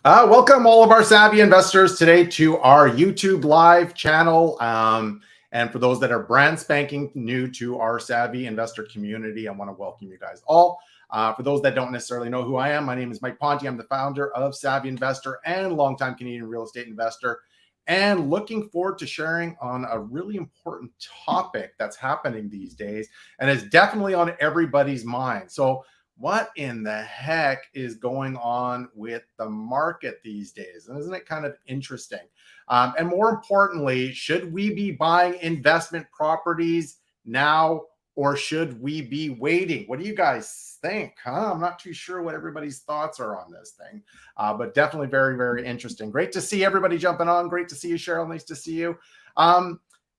Welcome all of our savvy investors today to our YouTube live channel. And for those that are brand spanking new to our savvy investor community, I want to welcome you guys all. For those that don't necessarily know who I am, my name is Mike Ponte. I'm the founder of Savvy Investor and longtime Canadian real estate investor, and looking forward to sharing on a really important topic that's happening these days and is definitely on everybody's mind. So what in the heck is going on with the market these days? And isn't it kind of interesting? And more importantly, should we be buying investment properties now, or should we be waiting? What do you guys think? I'm not too sure what everybody's thoughts are on this thing, but definitely very, very interesting. Great to see everybody jumping on. Great to see you, Cheryl. Nice to see you.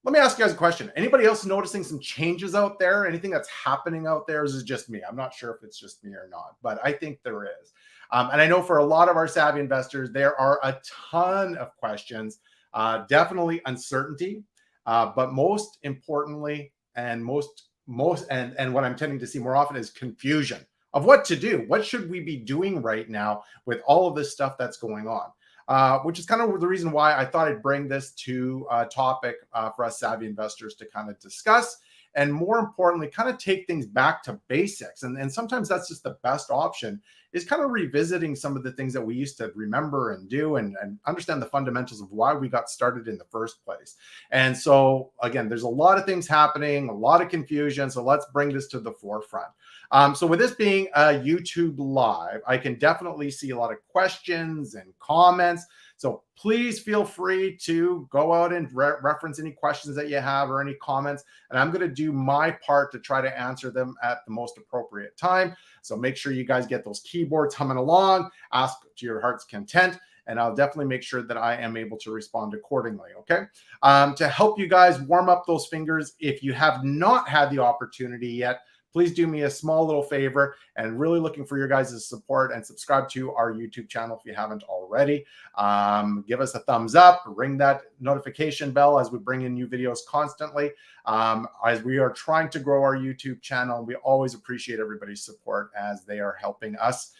Let me ask you guys a question. Anybody else noticing some changes out there? Anything that's happening out there? Is it just me? I'm not sure if it's just me or not, but I think there is. And I know for a lot of our savvy investors, there are a ton of questions, definitely uncertainty, but most importantly, and and what I'm tending to see more often is confusion of what to do. What should we be doing right now with all of this stuff that's going on? Which is kind of the reason why I thought I'd bring this to a topic for us savvy investors to kind of discuss, and more importantly, kind of take things back to basics. And sometimes that's just the best option, is kind of revisiting some of the things that we used to remember and do, and understand the fundamentals of why we got started in the first place. And so again, there's a lot of things happening, a lot of confusion. So let's bring this to the forefront. So with this being a YouTube live, I can definitely see a lot of questions and comments. So please feel free to go out and reference any questions that you have or any comments. And I'm going to do my part to try to answer them at the most appropriate time. So make sure you guys get those keyboards humming along, ask to your heart's content, and I'll definitely make sure that I am able to respond accordingly, okay? To help you guys warm up those fingers, if you have not had the opportunity yet, please do me a small little favor, and really looking for your guys' support, and subscribe to our YouTube channel if you haven't already. Give us a thumbs up, ring that notification bell as we bring in new videos constantly. As we are trying to grow our YouTube channel, we always appreciate everybody's support as they are helping us.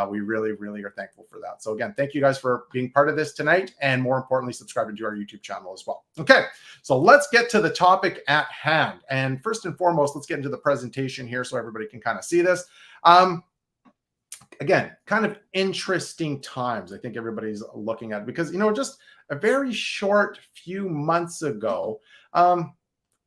We really, really are thankful for that. So again, thank you guys for being part of this tonight, and more importantly, subscribing to our YouTube channel as well. Okay, so let's get to the topic at hand. And first and foremost, let's get into the presentation here so everybody can kind of see this. Again, kind of interesting times, I think everybody's looking at, because, you know, just a very short few months ago,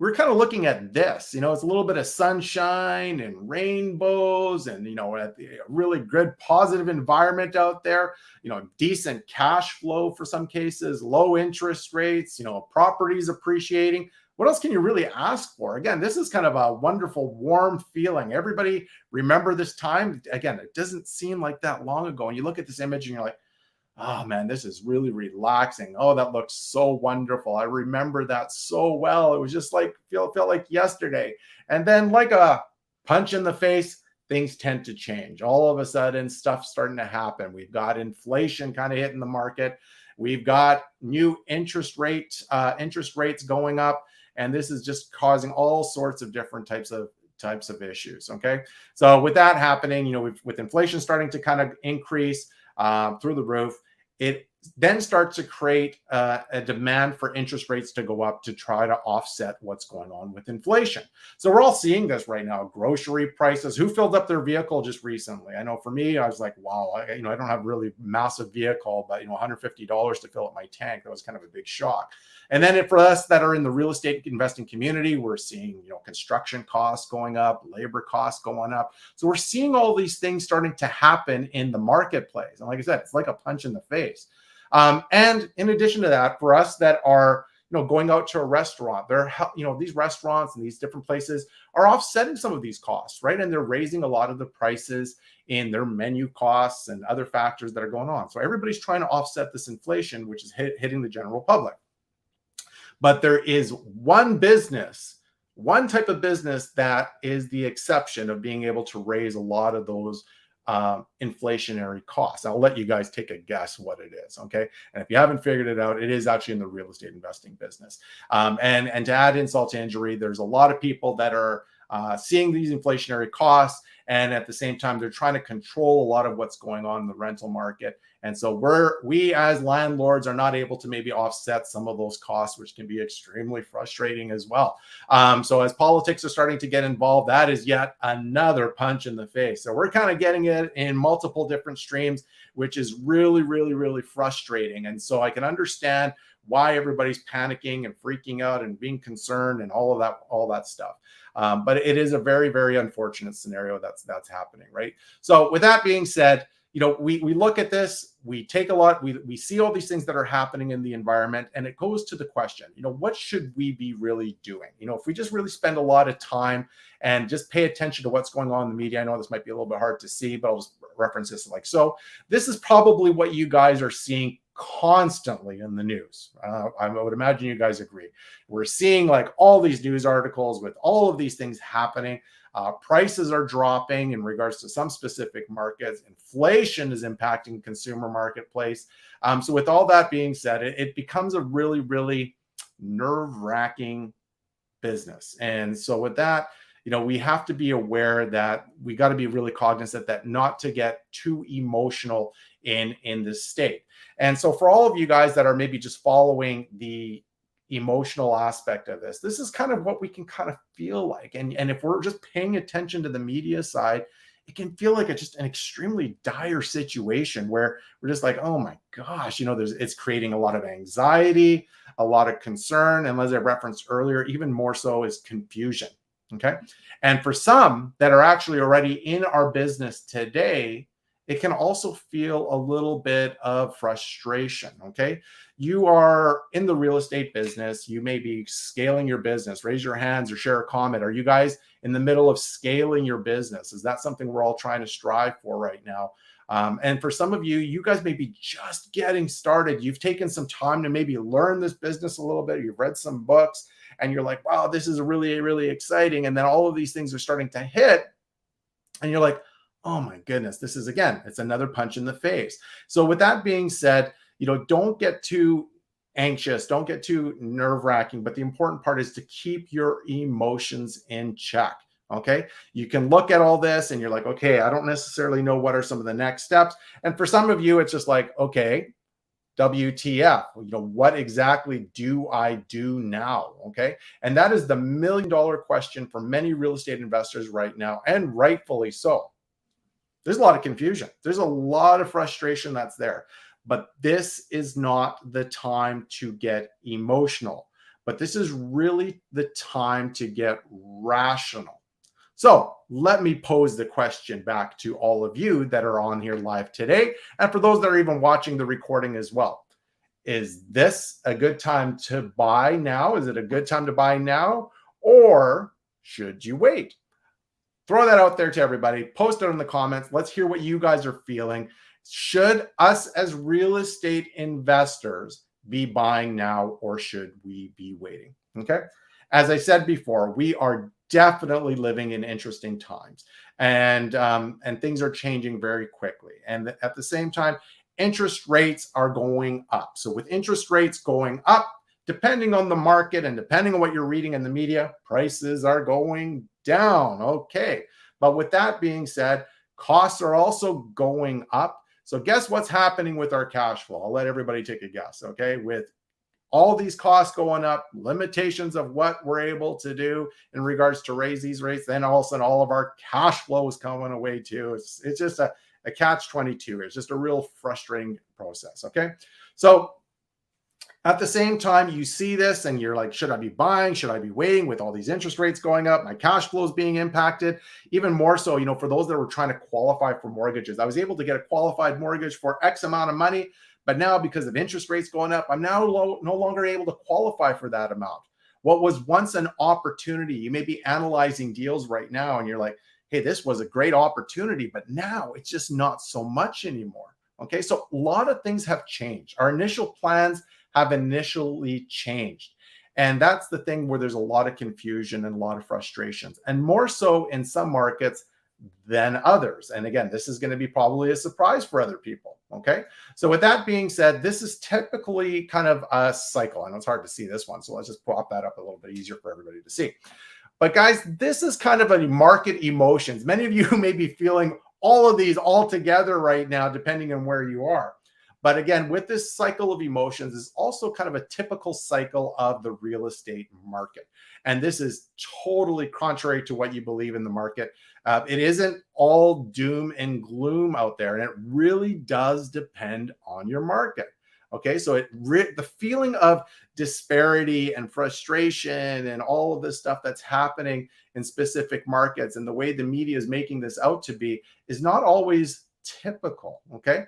we're kind of looking at this, you know, it's a little bit of sunshine and rainbows, and, you know, a really good positive environment out there, you know, decent cash flow for some cases, low interest rates, you know, properties appreciating. What else can you really ask for? Again, this is kind of a wonderful, warm feeling. Everybody remember this time? Again, it doesn't seem like that long ago. And you look at this image and you're like, oh man, this is really relaxing. Oh, that looks so wonderful. I remember that so well. It was just like, felt like yesterday. And then, like a punch in the face, things tend to change. All of a sudden, stuff's starting to happen. We've got inflation kind of hitting the market. We've got new interest rates going up. And this is just causing all sorts of different types of issues. Okay. So with that happening, you know, with inflation starting to kind of increase through the roof, it then starts to create a demand for interest rates to go up to try to offset what's going on with inflation. So we're all seeing this right now. Grocery prices. Who filled up their vehicle just recently? I know for me, I was like, wow, I don't have really massive vehicle, but, you know, $150 to fill up my tank. That was kind of a big shock. And then for us that are in the real estate investing community, we're seeing, you know, construction costs going up, labor costs going up. So we're seeing all these things starting to happen in the marketplace. And like I said, it's like a punch in the face. And in addition to that, for us that are, you know, going out to a restaurant, they're, you know, these restaurants and these different places are offsetting some of these costs, right? And they're raising a lot of the prices in their menu costs and other factors that are going on. So everybody's trying to offset this inflation, which is hitting the general public. But there is one type of business that is the exception of being able to raise a lot of those inflationary costs. I'll let you guys take a guess what it is, okay? And if you haven't figured it out, it is actually in the real estate investing business. And to add insult to injury, there's a lot of people that are seeing these inflationary costs And at the same time, they're trying to control a lot of what's going on in the rental market. And so we as landlords are not able to maybe offset some of those costs, which can be extremely frustrating as well. So as politics are starting to get involved, that is yet another punch in the face. So we're kind of getting it in multiple different streams, which is really, really, really frustrating. And so I can understand why everybody's panicking and freaking out and being concerned and all that stuff. But it is a very, very unfortunate scenario that's happening, right? So with that being said, we look at this, we take a lot, we see all these things that are happening in the environment, and it goes to the question, what should we be really doing? If we just really spend a lot of time and just pay attention to what's going on in the media. I know this might be a little bit hard to see, but I'll just reference this like so. This is probably what you guys are seeing constantly in the news. I would imagine you guys agree. We're seeing like all these news articles with all of these things happening. Prices are dropping in regards to some specific markets. Inflation is impacting consumer marketplace. So with all that being said, it becomes a really, really nerve-wracking business. And so with that, we have to be aware that we got to be really cognizant that not to get too emotional in this state. And so for all of you guys that are maybe just following the emotional aspect of this is kind of what we can kind of feel like. And if we're just paying attention to the media side, it can feel like it's just an extremely dire situation where we're just like, oh my gosh, it's creating a lot of anxiety, a lot of concern. And as I referenced earlier, even more so is confusion. Okay. And for some that are actually already in our business today, it can also feel a little bit of frustration. Okay. You are in the real estate business. You may be scaling your business. Raise your hands or share a comment. Are you guys in the middle of scaling your business? Is that something we're all trying to strive for right now? And for some of you, you guys may be just getting started. You've taken some time to maybe learn this business a little bit. You've read some books and you're like, wow, this is really, really exciting. And then all of these things are starting to hit and you're like, oh my goodness, this is, again, it's another punch in the face. So with that being said, don't get too anxious, don't get too nerve-wracking, but the important part is to keep your emotions in check. Okay. You can look at all this and you're like, okay, I don't necessarily know what are some of the next steps. And for some of you, it's just like, okay, WTF, what exactly do I do now? Okay. And that is the $1 million question for many real estate investors right now, and rightfully so. There's a lot of confusion. There's a lot of frustration that's there, but this is not the time to get emotional, but this is really the time to get rational. So let me pose the question back to all of you that are on here live today. And for those that are even watching the recording as well, is this a good time to buy now? Is it a good time to buy now? Or should you wait? Throw that out there to everybody. Post it in the comments. Let's hear what you guys are feeling. Should us as real estate investors be buying now, or should we be waiting? Okay. As I said before, we are definitely living in interesting times, and things are changing very quickly. And at the same time, interest rates are going up. So with interest rates going up, depending on the market and depending on what you're reading in the media, prices are going down. Okay. But with that being said, costs are also going up. So guess what's happening with our cash flow? I'll let everybody take a guess. Okay. With all these costs going up, limitations of what we're able to do in regards to raise these rates, then all of a sudden all of our cash flow is coming away too. It's just a catch-22. It's just a real frustrating process. Okay. So at the same time, you see this and you're like, should I be buying? Should I be waiting with all these interest rates going up? My cash flow is being impacted. Even more so, for those that were trying to qualify for mortgages, I was able to get a qualified mortgage for X amount of money. But now because of interest rates going up, I'm now no longer able to qualify for that amount. What was once an opportunity, you may be analyzing deals right now and you're like, hey, this was a great opportunity, but now it's just not so much anymore. Okay, so a lot of things have changed. Our initial plans have initially changed. And that's the thing where there's a lot of confusion and a lot of frustrations, and more so in some markets than others. And again, this is going to be probably a surprise for other people. Okay. So with that being said, this is typically kind of a cycle. I know it's hard to see this one, so let's just pop that up a little bit easier for everybody to see. But guys, this is kind of a market emotions. Many of you may be feeling all of these all together right now, depending on where you are. But again, with this cycle of emotions is also kind of a typical cycle of the real estate market. And this is totally contrary to what you believe in the market. It isn't all doom and gloom out there, and it really does depend on your market. Okay, so the feeling of disparity and frustration and all of this stuff that's happening in specific markets and the way the media is making this out to be is not always typical. Okay,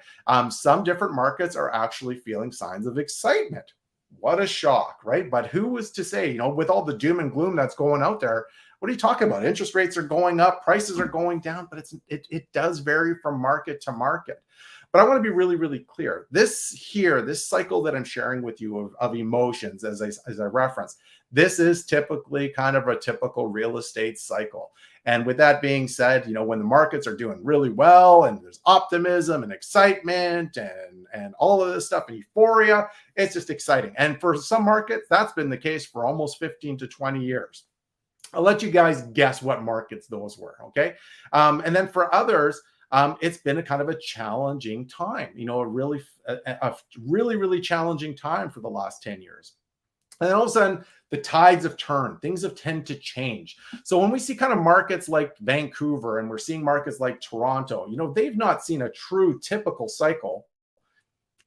some different markets are actually feeling signs of excitement. What a shock, right? But who was to say, with all the doom and gloom that's going out there, what are you talking about? Interest rates are going up, prices are going down, but it does vary from market to market. But I want to be really, really clear. This cycle that I'm sharing with you of emotions, as I referenced, this is typically kind of a typical real estate cycle. And with that being said, when the markets are doing really well and there's optimism and excitement and all of this stuff and euphoria, it's just exciting. And for some markets, that's been the case for almost 15 to 20 years. I'll let you guys guess what markets those were, okay? And then for others, it's been a kind of a challenging time, a really, really challenging time for the last 10 years. And then all of a sudden, the tides have turned. Things have tended to change. So when we see kind of markets like Vancouver and we're seeing markets like Toronto, they've not seen a true typical cycle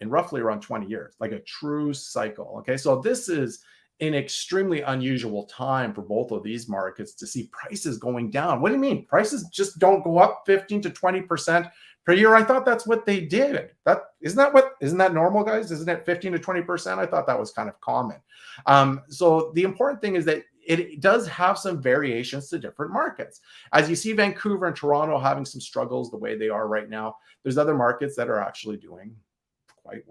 in roughly around 20 years, like a true cycle. Okay, so this is an extremely unusual time for both of these markets to see prices going down. What do you mean? Prices just don't go up 15 to 20% per year. I thought that's what they did. Isn't that normal, guys? Isn't it 15 to 20%? I thought that was kind of common. So the important thing is that it does have some variations to different markets. As you see Vancouver and Toronto having some struggles the way they are right now, there's other markets that are actually doing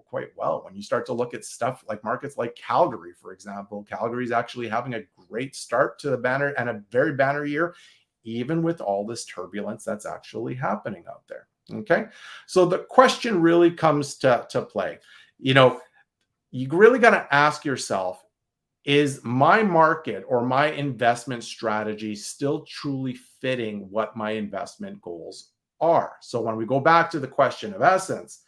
quite well. When you start to look at stuff like markets like Calgary, for example, Calgary is actually having a great start to the banner and a very banner year, even with all this turbulence that's actually happening out there. Okay, so the question really comes to play. You really got to ask yourself, is my market or my investment strategy still truly fitting what my investment goals are? So when we go back to the question of essence,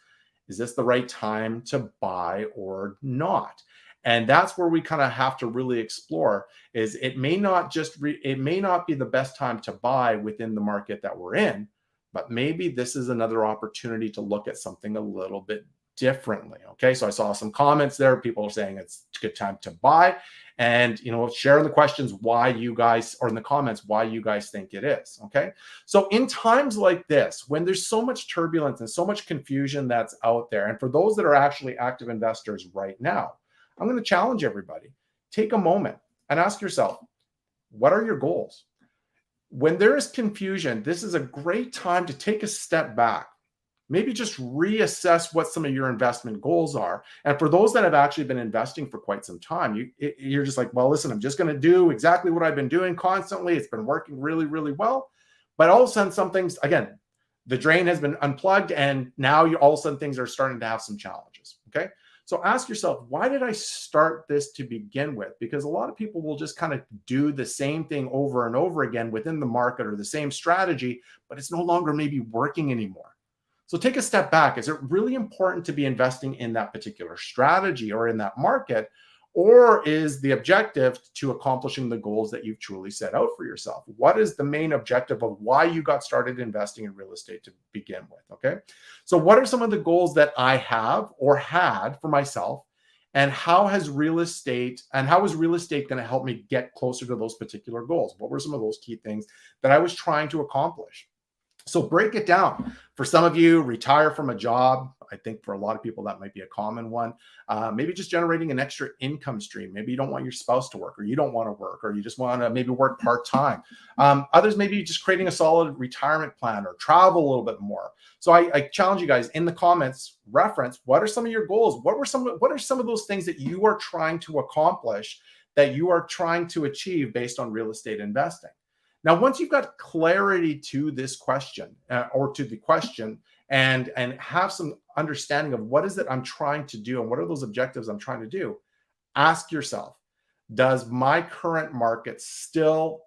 is this the right time to buy or not? And that's where we kind of have to really explore is it may not be the best time to buy within the market that we're in, but maybe this is another opportunity to look at something a little bit differently. Okay, so I saw some comments there. People are saying it's a good time to buy, and share in the questions why you guys, or in the comments why you guys think it is. Okay, so in times like this, when there's so much turbulence and so much confusion that's out there, and for those that are actually active investors right now, I'm going to challenge everybody. Take a moment and ask yourself, what are your goals? When there is confusion, this is a great time to take a step back. Maybe just reassess what some of your investment goals are. And for those that have actually been investing for quite some time, you're just like, well, listen, I'm just going to do exactly what I've been doing constantly. It's been working really, really well. But all of a sudden, some things, again, the drain has been unplugged, and now all of a sudden things are starting to have some challenges. Okay. So ask yourself, why did I start this to begin with? Because a lot of people will just kind of do the same thing over and over again within the market or the same strategy, but it's no longer maybe working anymore. So take a step back. Is it really important to be investing in that particular strategy or in that market? Or is the objective to accomplishing the goals that you've truly set out for yourself? What is the main objective of why you got started investing in real estate to begin with? Okay. So what are some of the goals that I have or had for myself? And how is real estate going to help me get closer to those particular goals? What were some of those key things that I was trying to accomplish? So break it down. For some of you, retire from a job. I think for a lot of people, that might be a common one. Maybe just generating an extra income stream. Maybe you don't want your spouse to work, or you don't want to work, or you just want to maybe work part-time. Others, maybe just creating a solid retirement plan or travel a little bit more. So I challenge you guys in the comments, reference, what are some of your goals? What are some of those things that you are trying to accomplish, that you are trying to achieve based on real estate investing? Now, once you've got clarity to this question or to the question and have some understanding of what is it I'm trying to do and what are those objectives I'm trying to do, ask yourself, does my current market still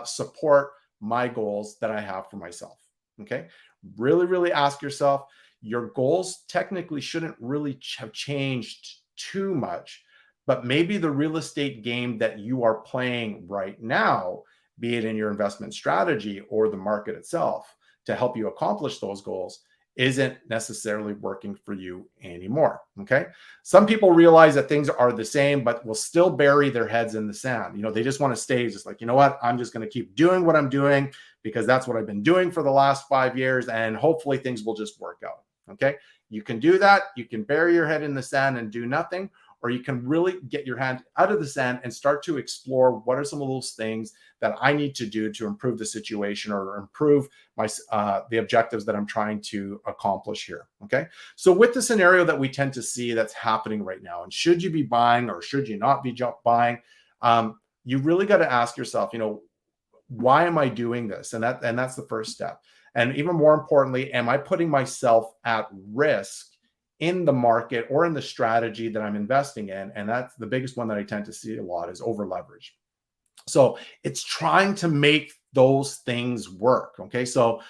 support my goals that I have for myself? Okay. Really, really ask yourself. Your goals technically shouldn't really have changed too much, but maybe the real estate game that you are playing right now, be it in your investment strategy or the market itself, to help you accomplish those goals, isn't necessarily working for you anymore. Okay. Some people realize that things are the same, but will still bury their heads in the sand. They just want to stay just like, you know what, I'm just going to keep doing what I'm doing because that's what I've been doing for the last 5 years. And hopefully things will just work out. Okay. You can do that. You can bury your head in the sand and do nothing, or you can really get your hand out of the sand and start to explore what are some of those things that I need to do to improve the situation or improve my the objectives that I'm trying to accomplish here. Okay. So with the scenario that we tend to see that's happening right now, and should you be buying or should you not be buying, you really got to ask yourself, why am I doing this? And that's the first step. And even more importantly, am I putting myself at risk in the market or in the strategy that I'm investing in? And that's the biggest one that I tend to see a lot, is over leverage. So it's trying to make those things work. Okay. So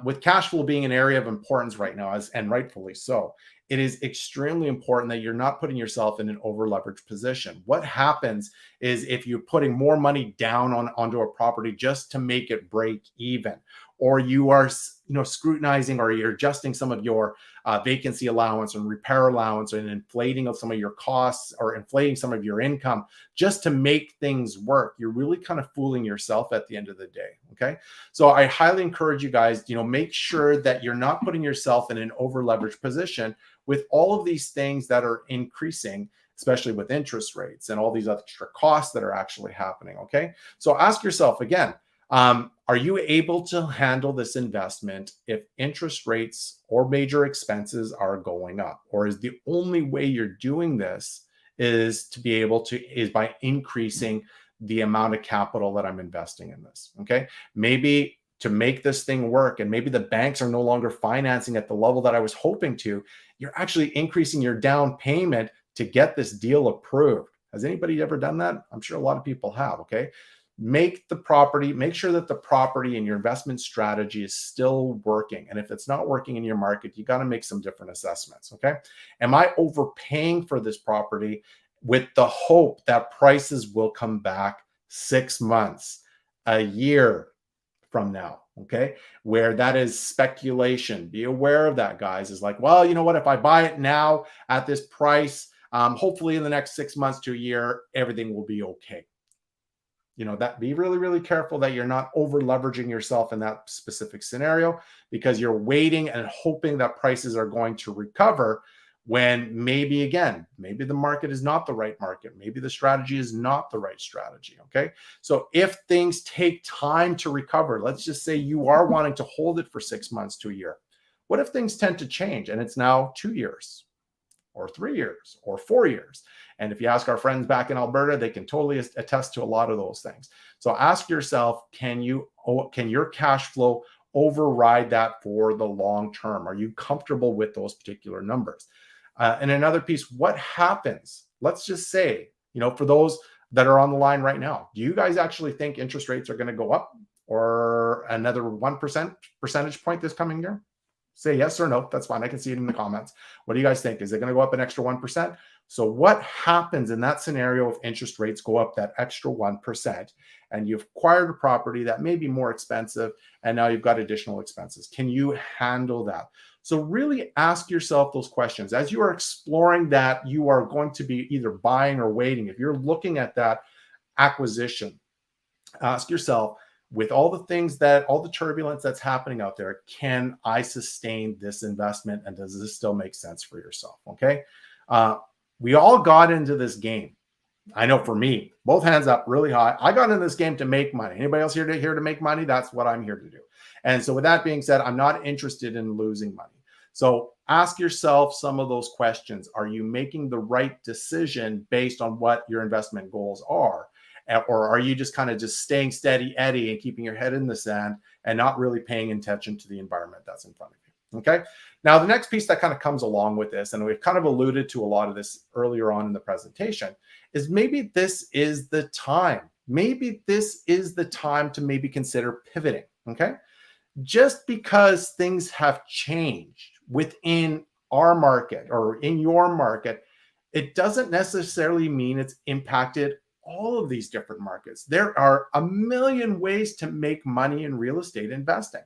with cash flow being an area of importance right now, and rightfully so, it is extremely important that you're not putting yourself in an over leveraged position. What happens is if you're putting more money down onto a property just to make it break even, or you are scrutinizing or you're adjusting some of your vacancy allowance and repair allowance and inflating of some of your costs or inflating some of your income just to make things work, you're really kind of fooling yourself at the end of the day. Okay. So I highly encourage you guys, make sure that you're not putting yourself in an over leveraged position with all of these things that are increasing, especially with interest rates and all these extra costs that are actually happening. Okay. So ask yourself again, are you able to handle this investment if interest rates or major expenses are going up? Or is the only way you're doing this is by increasing the amount of capital that I'm investing in this? Okay. Maybe to make this thing work, and maybe the banks are no longer financing at the level that I was hoping to, you're actually increasing your down payment to get this deal approved. Has anybody ever done that? I'm sure a lot of people have. Okay. Make sure that the property and your investment strategy is still working. And if it's not working in your market, you got to make some different assessments. Okay. Am I overpaying for this property with the hope that prices will come back 6 months, a year from now? Okay. Where that is speculation. Be aware of that, guys. Is like, well, you know what? If I buy it now at this price, hopefully in the next 6 months to a year, everything will be okay. That be really, really careful that you're not over leveraging yourself in that specific scenario, because you're waiting and hoping that prices are going to recover when maybe the market is not the right market. Maybe the strategy is not the right strategy. Okay. So if things take time to recover, let's just say you are wanting to hold it for 6 months to a year. What if things tend to change and it's now 2 years? Or 3 years or 4 years. And if you ask our friends back in Alberta, they can totally attest to a lot of those things. So ask yourself, can your cash flow override that for the long term? Are you comfortable with those particular numbers? And another piece, what happens? Let's just say, for those that are on the line right now, do you guys actually think interest rates are going to go up or another 1% percentage point this coming year? Say yes or no. That's fine. I can see it in the comments. What do you guys think? Is it going to go up an extra 1%? So what happens in that scenario if interest rates go up that extra 1% and you've acquired a property that may be more expensive and now you've got additional expenses? Can you handle that? So really ask yourself those questions. As you are exploring that, you are going to be either buying or waiting. If you're looking at that acquisition, ask yourself, with all the turbulence that's happening out there, can I sustain this investment? And does this still make sense for yourself? Okay. We all got into this game. I know for me, both hands up really high. I got into this game to make money. Anybody else here to make money? That's what I'm here to do. And so with that being said, I'm not interested in losing money. So ask yourself some of those questions. Are you making the right decision based on what your investment goals are? Or are you just kind of staying steady Eddie and keeping your head in the sand and not really paying attention to the environment that's in front of you? Okay. Now, the next piece that kind of comes along with this, and we've kind of alluded to a lot of this earlier on in the presentation, is maybe this is the time. Maybe this is the time to maybe consider pivoting. Okay. Just because things have changed within our market or in your market, it doesn't necessarily mean it's impacted all of these different markets. There are a million ways to make money in real estate investing.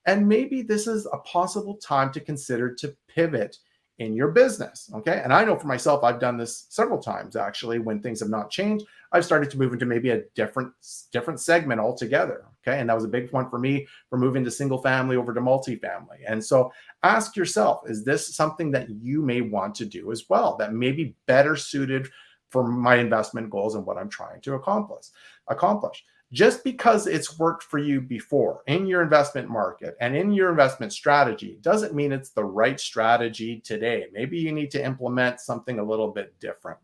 And maybe this is a possible time to consider to pivot in your business. Okay. And I know for myself, I've done this several times actually when things have not changed. I've started to move into maybe a different segment altogether. Okay. And that was a big one for me for moving to single family over to multifamily. And so ask yourself, is this something that you may want to do as well that may be better suited for my investment goals and what I'm trying to accomplish? Just because it's worked for you before in your investment market and in your investment strategy doesn't mean it's the right strategy today. Maybe you need to implement something a little bit different.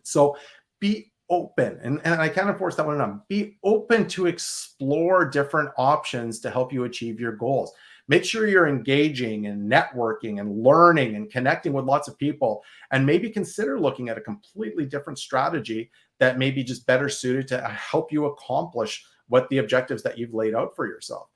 So be open. And I kind of force that one on. Be open to explore different options to help you achieve your goals. Make sure you're engaging and networking and learning and connecting with lots of people, and maybe consider looking at a completely different strategy that may be just better suited to help you accomplish what the objectives that you've laid out for yourself.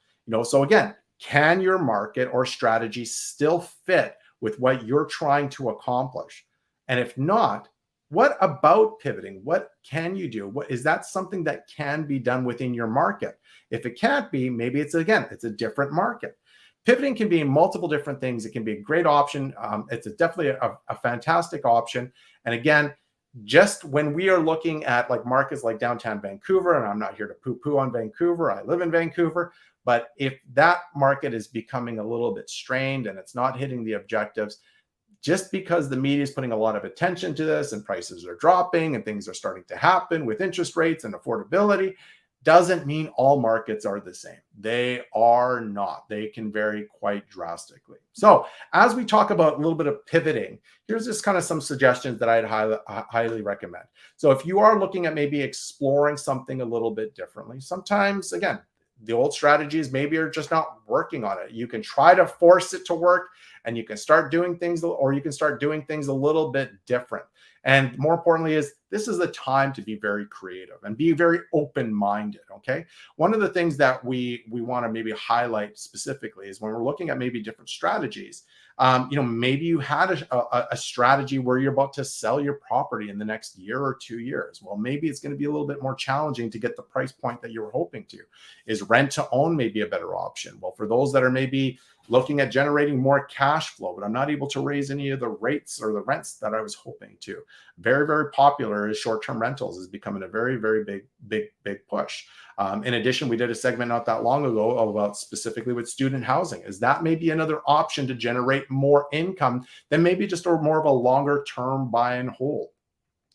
So again, can your market or strategy still fit with what you're trying to accomplish? And if not, what about pivoting? What can you do? What is that something that can be done within your market? If it can't be, maybe it's a different market. Pivoting can be multiple different things. It can be a great option. It's definitely a fantastic option. And again, just when we are looking at like markets like downtown Vancouver, and I'm not here to poo-poo on Vancouver, I live in Vancouver, but if that market is becoming a little bit strained and it's not hitting the objectives, just because the media is putting a lot of attention to this and prices are dropping and things are starting to happen with interest rates and affordability, doesn't mean all markets are the same. They are not. They can vary quite drastically. So as we talk about a little bit of pivoting, here's just kind of some suggestions that I'd highly recommend. So if you are looking at maybe exploring something a little bit differently, sometimes, again, the old strategies maybe are just not working on it. You can try to force it to work and you can start doing things, or you can start doing things a little bit different. And more importantly is this is the time to be very creative and be very open-minded, okay? One of the things that we want to maybe highlight specifically is when we're looking at maybe different strategies, maybe you had a strategy where you're about to sell your property in the next year or 2 years. Well, maybe it's going to be a little bit more challenging to get the price point that you were hoping to. Is rent to own maybe a better option? Well, for those that are maybe looking at generating more cash flow, but I'm not able to raise any of the rates or the rents that I was hoping to. Very, very popular is short-term rentals is becoming a very, very big push. In addition, we did a segment not that long ago about specifically with student housing. Is that maybe another option to generate more income than maybe just more of a longer term buy and hold?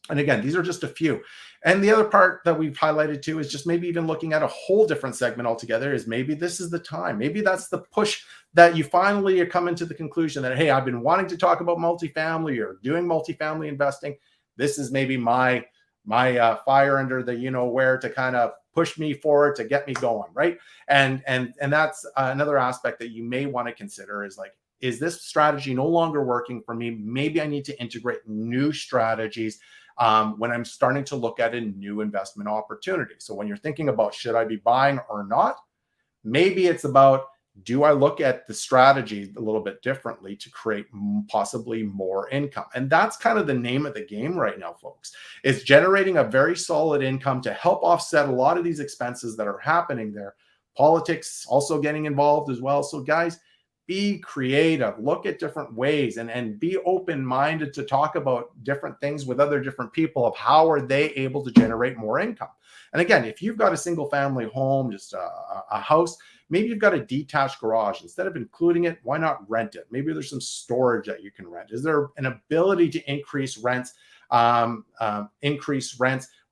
And again, these are just a few. And the other part that we've highlighted too is just maybe even looking at a whole different segment altogether is maybe this is the time. Maybe that's the push that you finally are coming to the conclusion that, hey, I've been wanting to talk about multifamily or doing multifamily investing. This is maybe my fire under the where to kind of push me forward to get me going, right? And that's another aspect that you may want to consider is like, is this strategy no longer working for me? Maybe I need to integrate new strategies when I'm starting to look at a new investment opportunity. So when you're thinking about should I be buying or not, maybe it's about, do I look at the strategy a little bit differently to create possibly more income? And that's kind of the name of the game right now, folks, is generating a very solid income to help offset a lot of these expenses that are happening there. Politics also getting involved as well. So guys, be creative, look at different ways and be open-minded to talk about different things with other different people of how are they able to generate more income. And again, if you've got a single family home, just a house, maybe you've got a detached garage. Instead of including it, why not rent it? Maybe there's some storage that you can rent. Is there an ability to increase rents where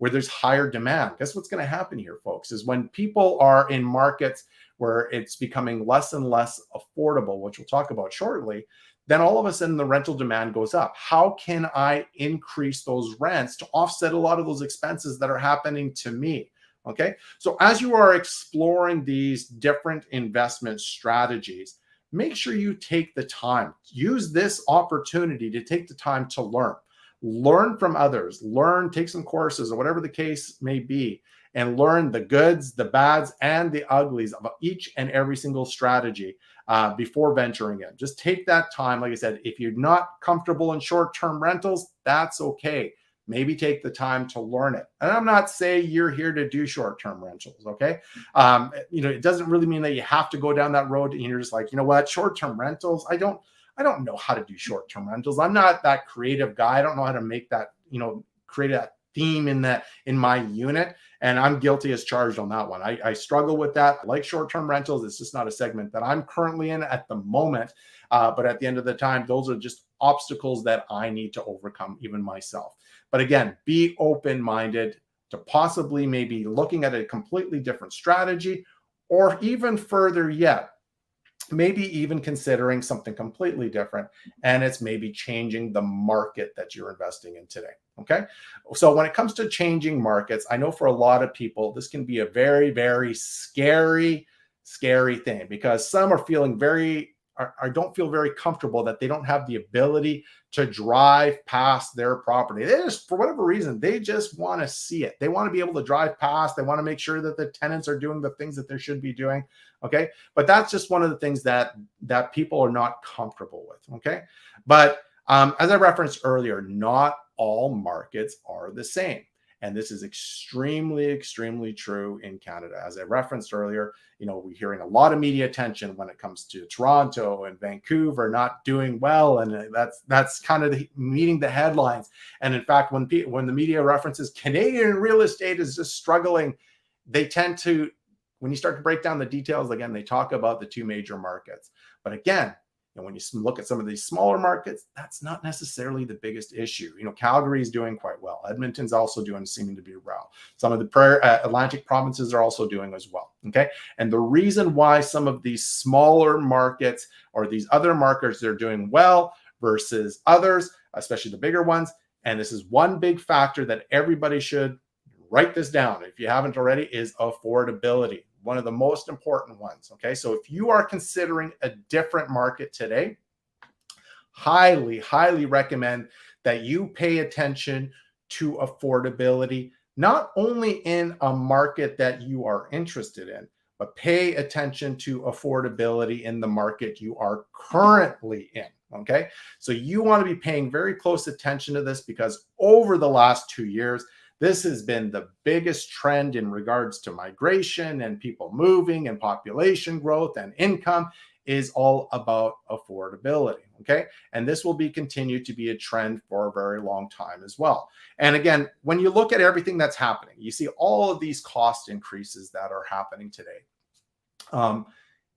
there's higher demand? Guess what's going to happen here, folks, is when people are in markets where it's becoming less and less affordable, which we'll talk about shortly, then all of a sudden the rental demand goes up. How can I increase those rents to offset a lot of those expenses that are happening to me? Okay. So as you are exploring these different investment strategies, make sure you take the time. Use this opportunity to take the time to learn from others, take some courses or whatever the case may be, and learn the goods, the bads, and the uglies of each and every single strategy before venturing in. Just take that time. Like I said, if you're not comfortable in short-term rentals, that's okay. Maybe take the time to learn it. And I'm not saying you're here to do short-term rentals, okay? It doesn't really mean that you have to go down that road and you're just like, you know what, short-term rentals, I don't know how to do short-term rentals. I'm not that creative guy. I don't know how to make that, create that theme in my unit. And I'm guilty as charged on that one. I struggle with that. I like short-term rentals. It's just not a segment that I'm currently in at the moment. But at the end of the time, those are just obstacles that I need to overcome, even myself. But again, be open-minded to possibly maybe looking at a completely different strategy, or even further yet, maybe even considering something completely different, and it's maybe changing the market that you're investing in today. Okay. So when it comes to changing markets, I know for a lot of people, this can be a very, very scary thing, because some are feeling don't feel very comfortable that they don't have the ability to drive past their property. They just, for whatever reason, they just want to see it. They want to be able to drive past. They want to make sure that the tenants are doing the things that they should be doing. Okay. But that's just one of the things that people are not comfortable with. Okay. But as I referenced earlier, not all markets are the same. And this is extremely, extremely true in Canada. As I referenced earlier, we're hearing a lot of media attention when it comes to Toronto and Vancouver not doing well. And that's kind of meeting the headlines. And in fact, when the media references Canadian real estate is just struggling, they tend to, when you start to break down the details, again, they talk about the two major markets. But again, when you look at some of these smaller markets, that's not necessarily the biggest issue. Calgary is doing quite well. Edmonton's also seeming to be well. Some of the Atlantic provinces are also doing as well. Okay. And the reason why some of these smaller markets or these other markets are doing well versus others, especially the bigger ones, and this is one big factor that everybody should write this down if you haven't already, is affordability. One of the most important ones. Okay. So if you are considering a different market today, highly, highly recommend that you pay attention to affordability, not only in a market that you are interested in, but pay attention to affordability in the market you are currently in. Okay. So you want to be paying very close attention to this, because over the last 2 years, this has been the biggest trend in regards to migration and people moving and population growth and income, is all about affordability. Okay. And this will be continued to be a trend for a very long time as well. And again, when you look at everything that's happening, you see all of these cost increases that are happening today.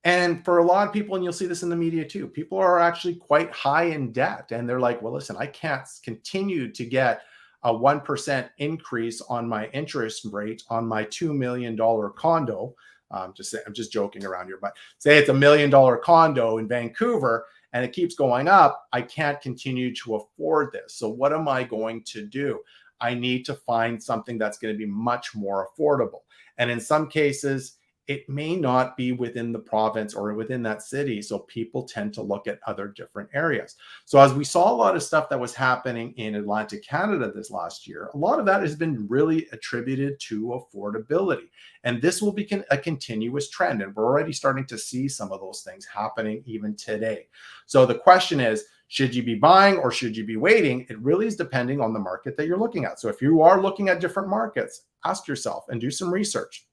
And for a lot of people, and you'll see this in the media too, people are actually quite high in debt. And they're like, well, listen, I can't continue to get a 1% increase on my interest rate on my $2 million condo. I'm just joking around here, but say it's $1 million condo in Vancouver and it keeps going up. I can't continue to afford this. So what am I going to do? I need to find something that's going to be much more affordable. And in some cases, it may not be within the province or within that city. So people tend to look at other different areas. So as we saw a lot of stuff that was happening in Atlantic Canada this last year, a lot of that has been really attributed to affordability. And this will be a continuous trend. And we're already starting to see some of those things happening even today. So the question is, should you be buying or should you be waiting? It really is depending on the market that you're looking at. So if you are looking at different markets, ask yourself and do some research.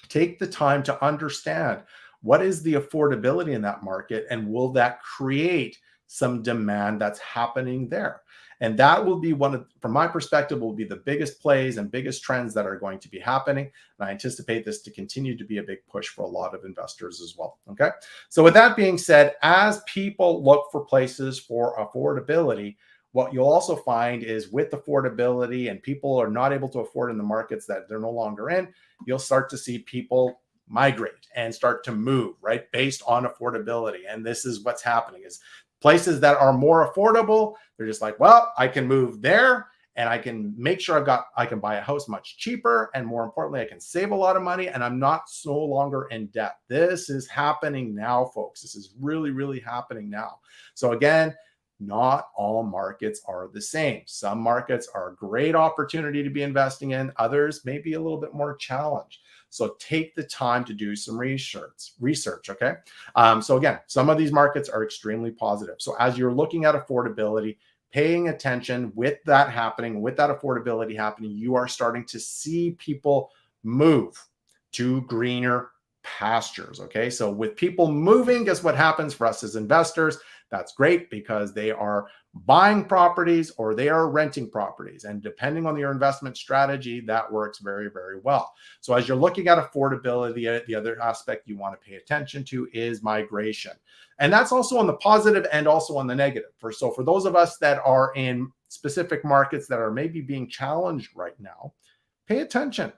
Take the time to understand what is the affordability in that market, and will that create some demand that's happening there? And that will be from my perspective, will be the biggest plays and biggest trends that are going to be happening. And I anticipate this to continue to be a big push for a lot of investors as well. Okay. So with that being said, as people look for places for affordability, what you'll also find is with affordability and people are not able to afford in the markets that they're no longer in, you'll start to see people migrate and start to move, right, based on affordability. And this is what's happening, is places that are more affordable, they're just like, well, I can move there and I can make sure I can buy a house much cheaper. And more importantly, I can save a lot of money and I'm not no longer in debt. This is happening now, folks. This is really, really happening now. So again, not all markets are the same. Some markets are a great opportunity to be investing in. Others may be a little bit more challenged. So take the time to do some research, okay? So again, some of these markets are extremely positive. So as you're looking at affordability, paying attention with that happening, with that affordability happening, you are starting to see people move to greener pastures, okay? So with people moving, guess what happens for us as investors? That's great because they are buying properties or they are renting properties. And depending on your investment strategy, that works very, very well. So as you're looking at affordability, the other aspect you want to pay attention to is migration. And that's also on the positive and also on the negative. So for those of us that are in specific markets that are maybe being challenged right now, pay attention.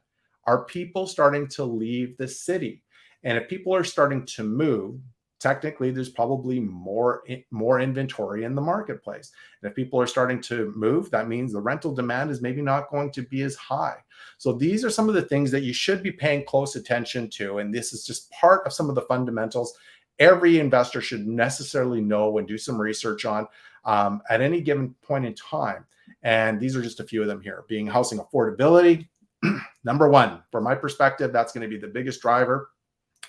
Are people starting to leave the city? And if people are starting to move, technically there's probably more inventory in the marketplace. And if people are starting to move, that means the rental demand is maybe not going to be as high. So these are some of the things that you should be paying close attention to. And this is just part of some of the fundamentals every investor should necessarily know and do some research on at any given point in time. And these are just a few of them here. Being housing affordability, number one, from my perspective, that's going to be the biggest driver.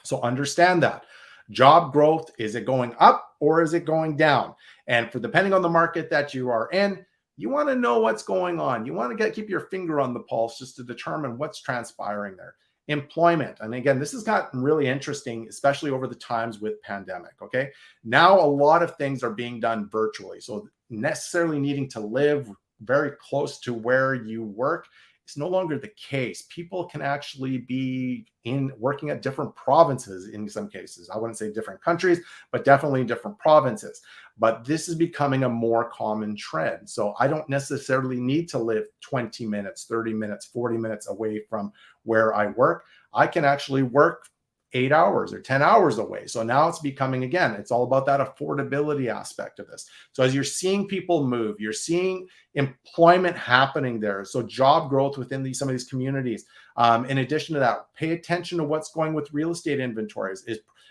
So understand that. Job growth, is it going up or is it going down? And for depending on the market that you are in, you want to know what's going on. You want to keep your finger on the pulse just to determine what's transpiring there. Employment. And again, this has gotten really interesting, especially over the times with pandemic. Okay. Now a lot of things are being done virtually. So necessarily needing to live very close to where you work is no longer the case. People can actually be working at different provinces in some cases. I wouldn't say different countries, but definitely different provinces. But this is becoming a more common trend. So I don't necessarily need to live 20 minutes, 30 minutes, 40 minutes away from where I work. I can actually work 8 hours or 10 hours away. So now it's becoming, again, it's all about that affordability aspect of this. So as you're seeing people move, you're seeing employment happening there. So job growth within some of these communities. In addition to that, pay attention to what's going with real estate inventories.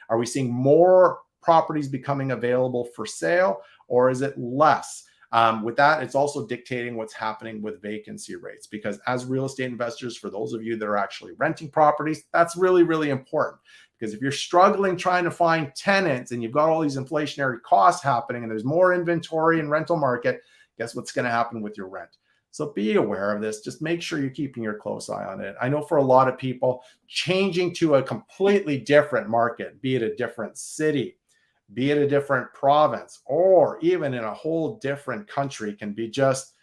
Are we seeing more properties becoming available for sale, or is it less? With that, it's also dictating what's happening with vacancy rates, because as real estate investors, for those of you that are actually renting properties, that's really, really important. Because if you're struggling trying to find tenants and you've got all these inflationary costs happening and there's more inventory in rental market, guess what's going to happen with your rent? So be aware of this. Just make sure you're keeping your close eye on it. I know for a lot of people, changing to a completely different market, be it a different city, be it a different province, or even in a whole different country, can be just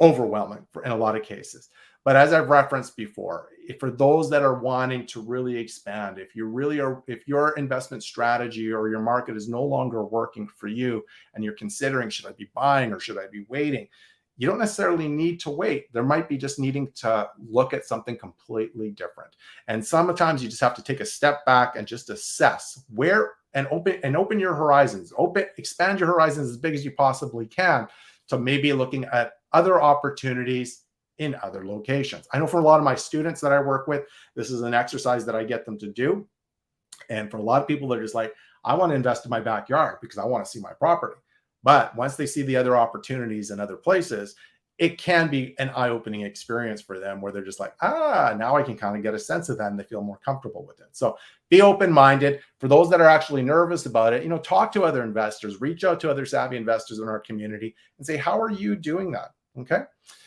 overwhelming in a lot of cases. But as I've referenced before, for those that are wanting to really expand, if your investment strategy or your market is no longer working for you and you're considering, should I be buying or should I be waiting? You don't necessarily need to wait. There might be just needing to look at something completely different. And sometimes you just have to take a step back and just assess where and open your horizons, expand your horizons as big as you possibly can to maybe looking at other opportunities in other locations. I know for a lot of my students that I work with, this is an exercise that I get them to do. And for a lot of people, they're just like, I want to invest in my backyard because I want to see my property. But once they see the other opportunities in other places, it can be an eye-opening experience for them where they're just like, now I can kind of get a sense of that and they feel more comfortable with it. So be open-minded. For those that are actually nervous about it, talk to other investors, reach out to other savvy investors in our community and say, how are you doing that? Okay.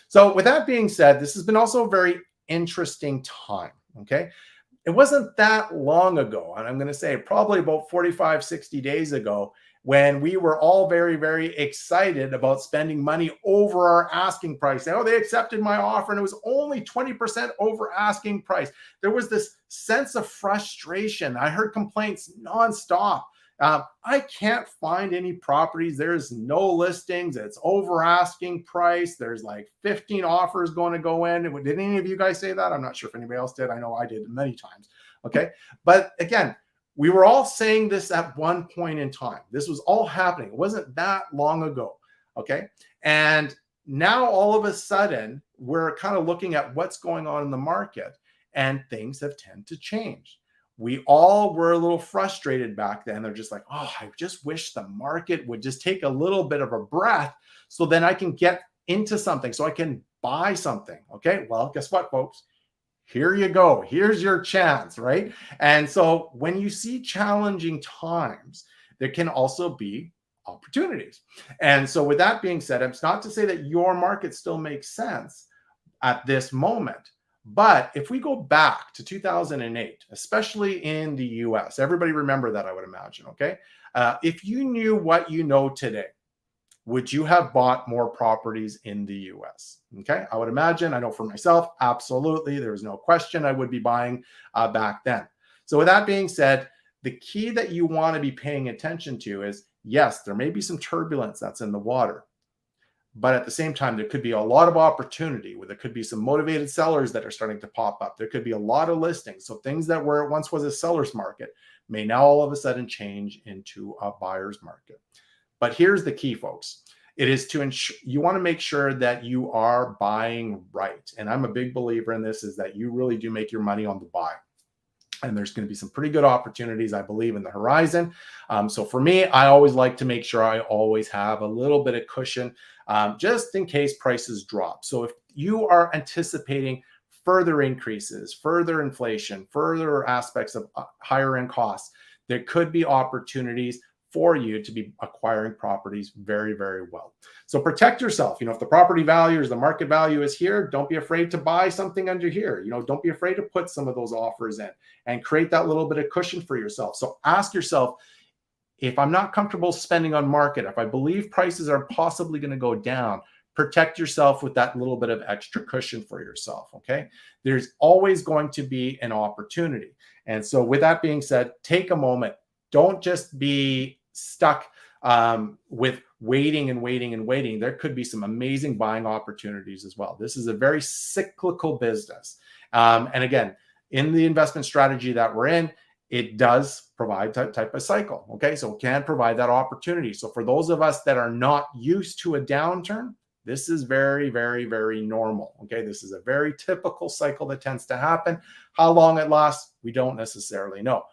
So with that being said, this has been also a very interesting time. Okay. It wasn't that long ago, and I'm going to say probably about 45, 60 days ago, when we were all very, very excited about spending money over our asking price. Oh, they accepted my offer and it was only 20% over asking price. There was this sense of frustration. I heard complaints nonstop. I can't find any properties. There's no listings. It's over asking price. There's like 15 offers going to go in. Did any of you guys say that? I'm not sure if anybody else did. I know I did many times. Okay. But again, we were all saying this at one point in time. This was all happening. It wasn't that long ago. Okay. And now all of a sudden we're kind of looking at what's going on in the market, and things have tended to change. We all were a little frustrated back then. They're just like, oh, I just wish the market would just take a little bit of a breath so then I can get into something, so I can buy something. Okay, well, guess what, folks? Here you go. Here's your chance, right? And so when you see challenging times, there can also be opportunities. And so with that being said, it's not to say that your market still makes sense at this moment. But if we go back to 2008, especially in the US, everybody remember that, I would imagine, okay? If you knew what you know today, would you have bought more properties in the US? Okay, I would imagine, I know for myself, absolutely. There was no question I would be buying back then. So with that being said, the key that you want to be paying attention to is, yes, there may be some turbulence that's in the water, but at the same time, there could be a lot of opportunity where there could be some motivated sellers that are starting to pop up. There could be a lot of listings. So things that were once was a seller's market may now all of a sudden change into a buyer's market. But here's the key, folks. It is to ensure, you want to make sure that you are buying right. And I'm a big believer in this, is that you really do make your money on the buy. And there's going to be some pretty good opportunities, I believe, in the horizon. So for me, I always like to make sure I always have a little bit of cushion just in case prices drop. So if you are anticipating further increases, further inflation, further aspects of higher end costs, there could be opportunities for you to be acquiring properties very, very well. So protect yourself. If the property value or the market value is here, don't be afraid to buy something under here. Don't be afraid to put some of those offers in and create that little bit of cushion for yourself. So ask yourself, if I'm not comfortable spending on market, if I believe prices are possibly going to go down, protect yourself with that little bit of extra cushion for yourself. Okay. There's always going to be an opportunity. And so with that being said, take a moment. Don't just be stuck with waiting and waiting and waiting. There could be some amazing buying opportunities as well. This is a very cyclical business. And again, in the investment strategy that we're in, it does provide type of cycle. Okay. So it can provide that opportunity. So for those of us that are not used to a downturn, this is very, very, very normal. Okay. This is a very typical cycle that tends to happen. How long it lasts, we don't necessarily know.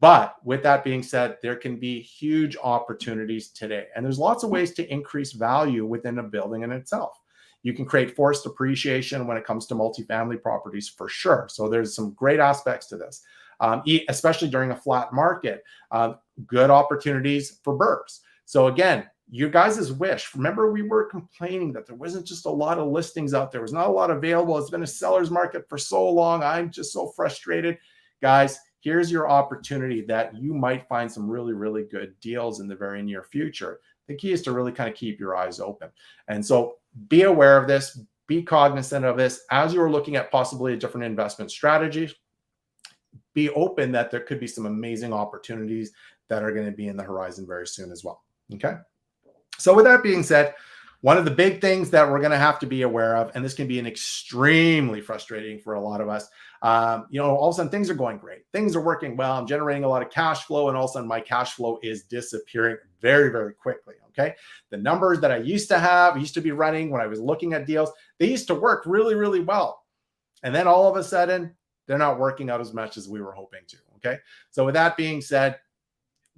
But with that being said, there can be huge opportunities today. And there's lots of ways to increase value within a building in itself. You can create forced appreciation when it comes to multifamily properties for sure. So there's some great aspects to this, especially during a flat market, good opportunities for BRRRRs. So again, your guys' wish, remember we were complaining that there wasn't just a lot of listings out there. There's not a lot available. It's been a seller's market for so long. I'm just so frustrated. Guys, here's your opportunity that you might find some really, really good deals in the very near future. The key is to really kind of keep your eyes open. And so be aware of this, be cognizant of this as you are looking at possibly a different investment strategy. Be open that there could be some amazing opportunities that are going to be in the horizon very soon as well. Okay. So with that being said, one of the big things that we're going to have to be aware of, and this can be an extremely frustrating for a lot of us, all of a sudden things are going great. Things are working well. I'm generating a lot of cash flow, and all of a sudden my cash flow is disappearing very, very quickly. Okay. The numbers that I used to be running when I was looking at deals, they used to work really, really well. And then all of a sudden, they're not working out as much as we were hoping to. Okay. So with that being said,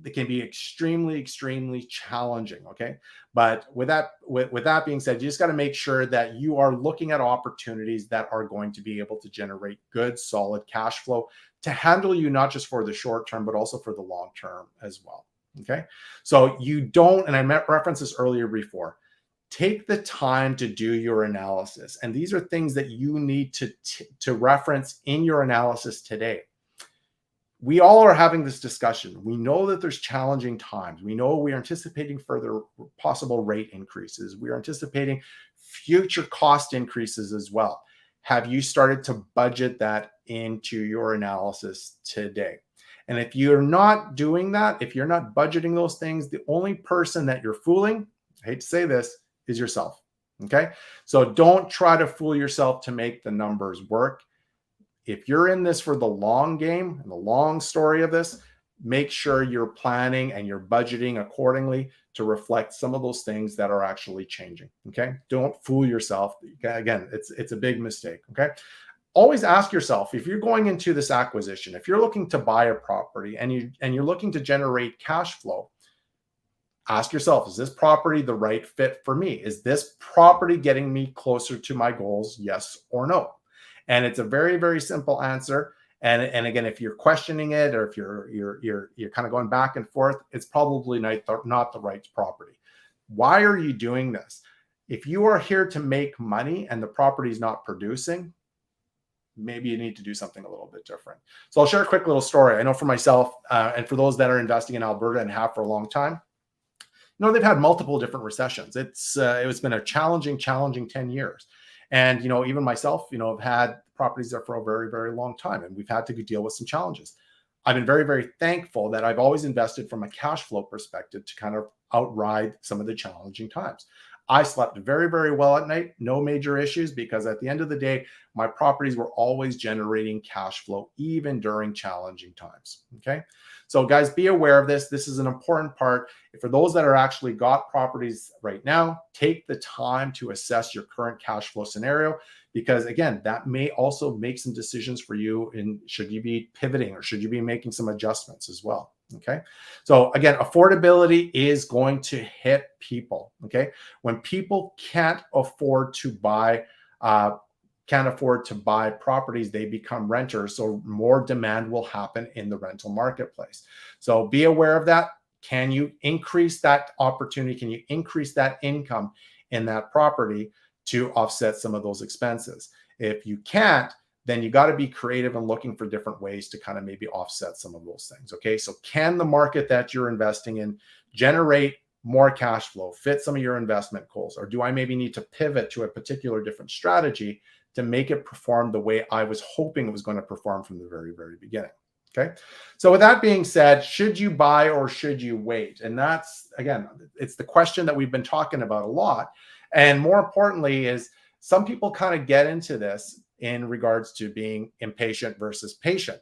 it can be extremely, extremely challenging. Okay. But with that being said, you just got to make sure that you are looking at opportunities that are going to be able to generate good, solid cash flow to handle you, not just for the short term, but also for the long term as well. Okay. So you don't, and I referenced this earlier before, take the time to do your analysis. And these are things that you need to reference in your analysis today. We all are having this discussion. We know that there's challenging times. We know we are anticipating further possible rate increases. We are anticipating future cost increases as well. Have you started to budget that into your analysis today? And if you're not doing that, if you're not budgeting those things, the only person that you're fooling, I hate to say this, is yourself. Okay. So don't try to fool yourself to make the numbers work. If you're in this for the long game and the long story of this, make sure you're planning and you're budgeting accordingly to reflect some of those things that are actually changing. Okay. Don't fool yourself. Again, it's a big mistake. Okay. Always ask yourself, if you're going into this acquisition, if you're looking to buy a property and you're looking to generate cash flow, ask yourself, is this property the right fit for me? Is this property getting me closer to my goals? Yes or no? And it's a very, very simple answer. And again, if you're questioning it, or if you're kind of going back and forth, it's probably not the right property. Why are you doing this? If you are here to make money and the property is not producing, maybe you need to do something a little bit different. So I'll share a quick little story. I know for myself, and for those that are investing in Alberta and have for a long time, they've had multiple different recessions. It's been a challenging 10 years. And, even myself, have had properties there for a very, very long time, and we've had to deal with some challenges. I've been very, very thankful that I've always invested from a cash flow perspective to kind of outride some of the challenging times. I slept very, very well at night, no major issues, because at the end of the day, my properties were always generating cash flow, even during challenging times. Okay. So guys, be aware of this. This is an important part. For those that are actually got properties right now, take the time to assess your current cash flow scenario, because again, that may also make some decisions for you in should you be pivoting or should you be making some adjustments as well. Okay. So again, affordability is going to hit people. Okay. When people can't afford to buy properties, they become renters. So more demand will happen in the rental marketplace. So be aware of that. Can you increase that opportunity? Can you increase that income in that property to offset some of those expenses? If you can't, then you got to be creative and looking for different ways to kind of maybe offset some of those things. Okay. So can the market that you're investing in generate more cash flow, fit some of your investment goals? Or do I maybe need to pivot to a particular different strategy to make it perform the way I was hoping it was going to perform from the very, very beginning? Okay. So with that being said, should you buy or should you wait? And that's, again, it's the question that we've been talking about a lot. And more importantly is some people kind of get into this in regards to being impatient versus patient.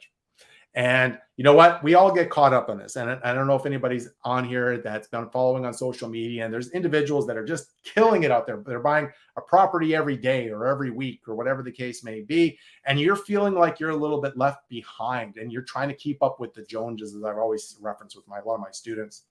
And you know what? We all get caught up on this. And I don't know if anybody's on here that's been following on social media, and there's individuals that are just killing it out there. They're buying a property every day or every week or whatever the case may be. And you're feeling like you're a little bit left behind and you're trying to keep up with the Joneses, as I've always referenced with a lot of my students.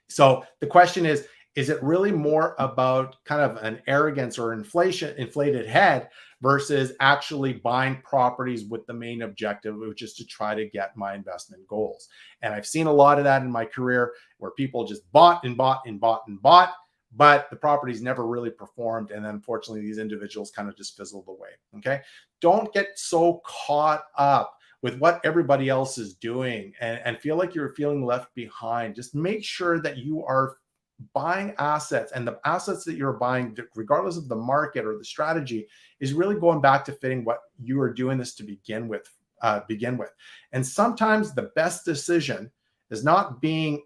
So the question is it really more about kind of an arrogance or inflated head versus actually buying properties with the main objective, which is to try to get my investment goals? And I've seen a lot of that in my career where people just bought and bought and bought and bought, but the properties never really performed. And then unfortunately, these individuals kind of just fizzled away. Okay. Don't get so caught up with what everybody else is doing and feel like you're feeling left behind. Just make sure that you are buying assets, and the assets that you're buying, regardless of the market or the strategy, is really going back to fitting what you are doing this to begin with. And sometimes the best decision is not being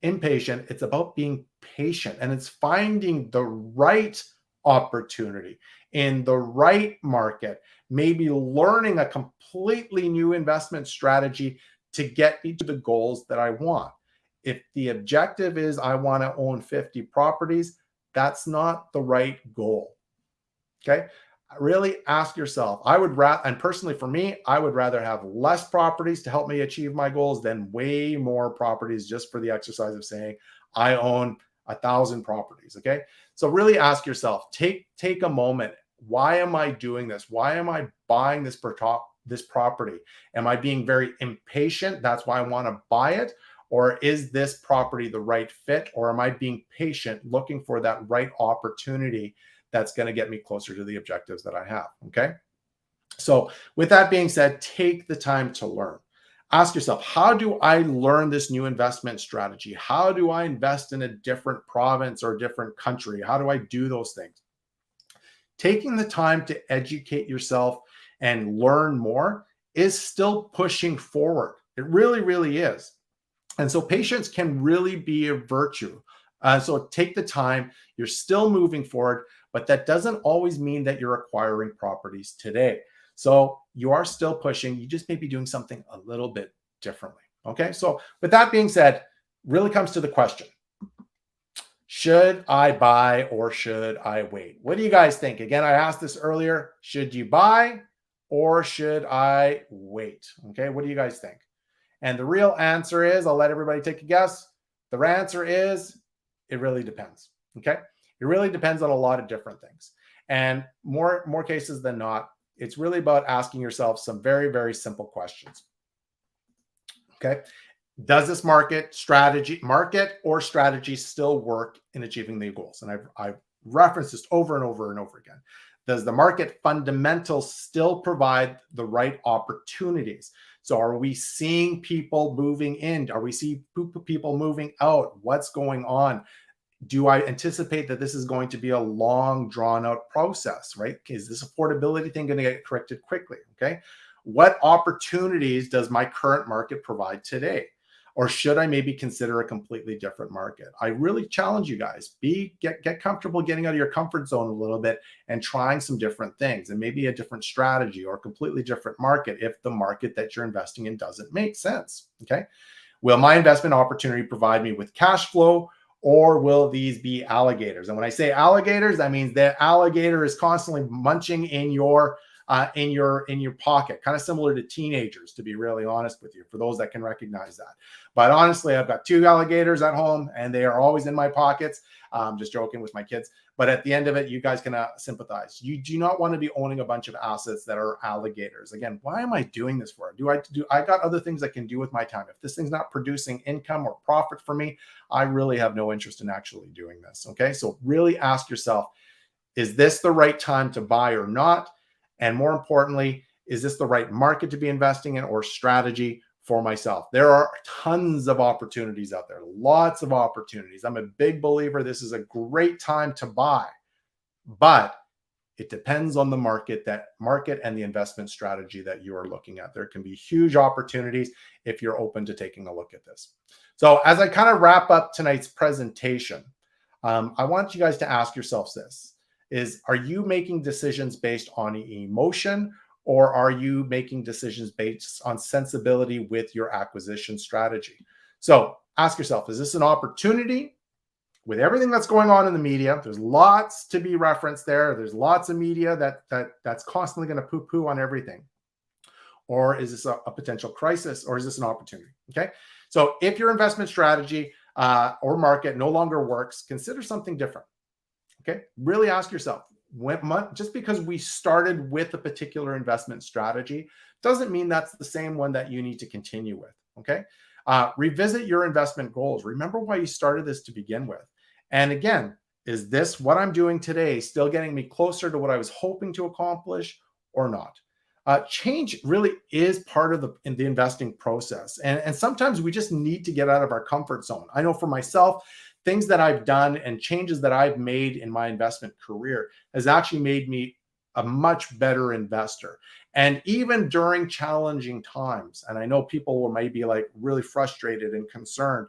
impatient. It's about being patient, and it's finding the right opportunity in the right market, maybe learning a completely new investment strategy to get me to the goals that I want. If the objective is I want to own 50 properties, that's not the right goal. Okay. Really ask yourself. And personally for me, I would rather have less properties to help me achieve my goals than way more properties just for the exercise of saying I own 1,000 properties. Okay. So really ask yourself, take a moment. Why am I doing this? Why am I buying this property? Am I being very impatient? That's why I want to buy it. Or is this property the right fit? Or am I being patient, looking for that right opportunity that's going to get me closer to the objectives that I have? Okay. So with that being said, take the time to learn. Ask yourself, how do I learn this new investment strategy? How do I invest in a different province or different country? How do I do those things? Taking the time to educate yourself and learn more is still pushing forward. It really, really is. And so patience can really be a virtue. So take the time. You're still moving forward, but that doesn't always mean that you're acquiring properties today. So you are still pushing. You just may be doing something a little bit differently. Okay, so with that being said, really comes to the question, should I buy or should I wait? What do you guys think? Again, I asked this earlier. Should you buy or should I wait? Okay, what do you guys think? And the real answer is, I'll let everybody take a guess. The answer is, it really depends. Okay, it really depends on a lot of different things. And more cases than not, it's really about asking yourself some very, very simple questions. Okay, does this market or strategy still work in achieving the goals? And I've referenced this over and over and over again. Does the market fundamentals still provide the right opportunities? So are we seeing people moving in? Are we seeing people moving out? What's going on? Do I anticipate that this is going to be a long, drawn out process, right? Is this affordability thing going to get corrected quickly? Okay. What opportunities does my current market provide today? Or should I maybe consider a completely different market? I really challenge you guys, get comfortable getting out of your comfort zone a little bit and trying some different things and maybe a different strategy or a completely different market if the market that you're investing in doesn't make sense. Okay. Will my investment opportunity provide me with cash flow, or will these be alligators? And when I say alligators, that means the alligator is constantly munching in your pocket, kind of similar to teenagers, to be really honest with you, for those that can recognize that. But honestly, I've got 2 alligators at home and they are always in my pockets. Just joking with my kids. But at the end of it, you guys can sympathize. You do not want to be owning a bunch of assets that are alligators. Again, why am I doing this for? I got other things I can do with my time. If this thing's not producing income or profit for me, I really have no interest in actually doing this. Okay. So really ask yourself, is this the right time to buy or not? And more importantly, is this the right market to be investing in or strategy for myself? There are tons of opportunities out there, lots of opportunities. I'm a big believer this is a great time to buy, but it depends on the market and the investment strategy that you are looking at. There can be huge opportunities if you're open to taking a look at this. So as I kind of wrap up tonight's presentation, I want you guys to ask yourselves this. Are you making decisions based on emotion, or are you making decisions based on sensibility with your acquisition strategy? So ask yourself, is this an opportunity? With everything that's going on in the media, there's lots to be referenced there. There's lots of media that's constantly going to poo-poo on everything. Or is this a potential crisis, or is this an opportunity? Okay. So if your investment strategy or market no longer works, consider something different. Okay, really ask yourself, just because we started with a particular investment strategy doesn't mean that's the same one that you need to continue with. Okay, revisit your investment goals. Remember why you started this to begin with. And again, is this what I'm doing today still getting me closer to what I was hoping to accomplish or not? Change really is part of the investing process. And sometimes we just need to get out of our comfort zone. I know for myself, things that I've done and changes that I've made in my investment career has actually made me a much better investor. And even during challenging times, and I know people might be like really frustrated and concerned,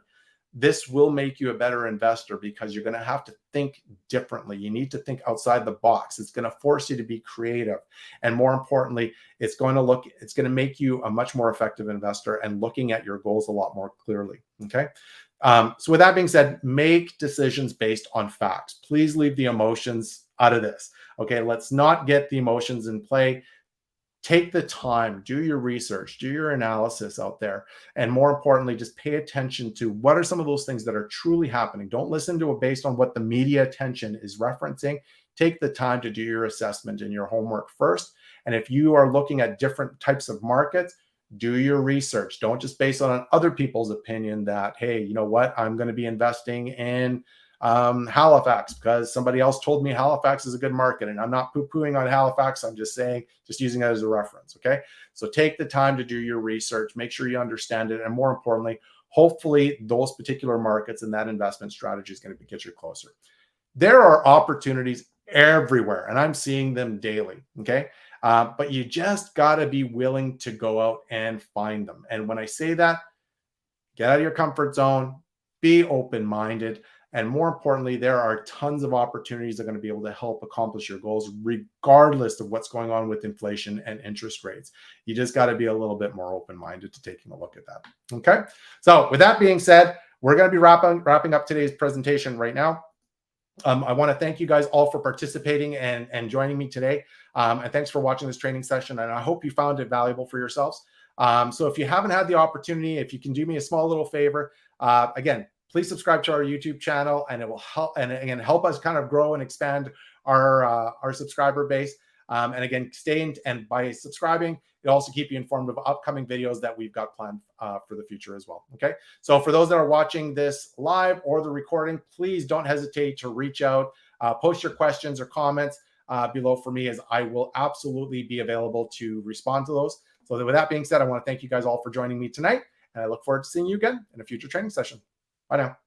this will make you a better investor because you're going to have to think differently. You need to think outside the box. It's going to force you to be creative. And more importantly, it's going to make you a much more effective investor and looking at your goals a lot more clearly. Okay. So with that being said, make decisions based on facts. Please leave the emotions out of this. Okay. Let's not get the emotions in play. Take the time, do your research, do your analysis out there. And more importantly, just pay attention to what are some of those things that are truly happening. Don't listen to it based on what the media attention is referencing. Take the time to do your assessment and your homework first. And if you are looking at different types of markets, do your research. Don't just base it on other people's opinion that, hey, you know what, I'm going to be investing in Halifax because somebody else told me Halifax is a good market. And I'm not poo-pooing on Halifax. I'm just saying, just using it as a reference. Okay. So take the time to do your research, make sure you understand it. And more importantly, hopefully those particular markets and that investment strategy is going to get you closer. There are opportunities everywhere and I'm seeing them daily. Okay. But you just got to be willing to go out and find them. And when I say that, get out of your comfort zone, be open-minded, And more importantly, there are tons of opportunities that are going to be able to help accomplish your goals, regardless of what's going on with inflation and interest rates. You just got to be a little bit more open-minded to taking a look at that. Okay. So with that being said, we're going to be wrapping up today's presentation right now. I want to thank you guys all for participating and joining me today. And thanks for watching this training session. And I hope you found it valuable for yourselves. So if you haven't had the opportunity, if you can do me a small little favor, again, please subscribe to our YouTube channel, and it will help and help us kind of grow and expand our subscriber base. And again, stay in, and by subscribing, it'll also keep you informed of upcoming videos that we've got planned for the future as well. Okay. So for those that are watching this live or the recording, please don't hesitate to reach out, post your questions or comments below for me, as I will absolutely be available to respond to those. So with that being said, I want to thank you guys all for joining me tonight, and I look forward to seeing you again in a future training session. Bye now.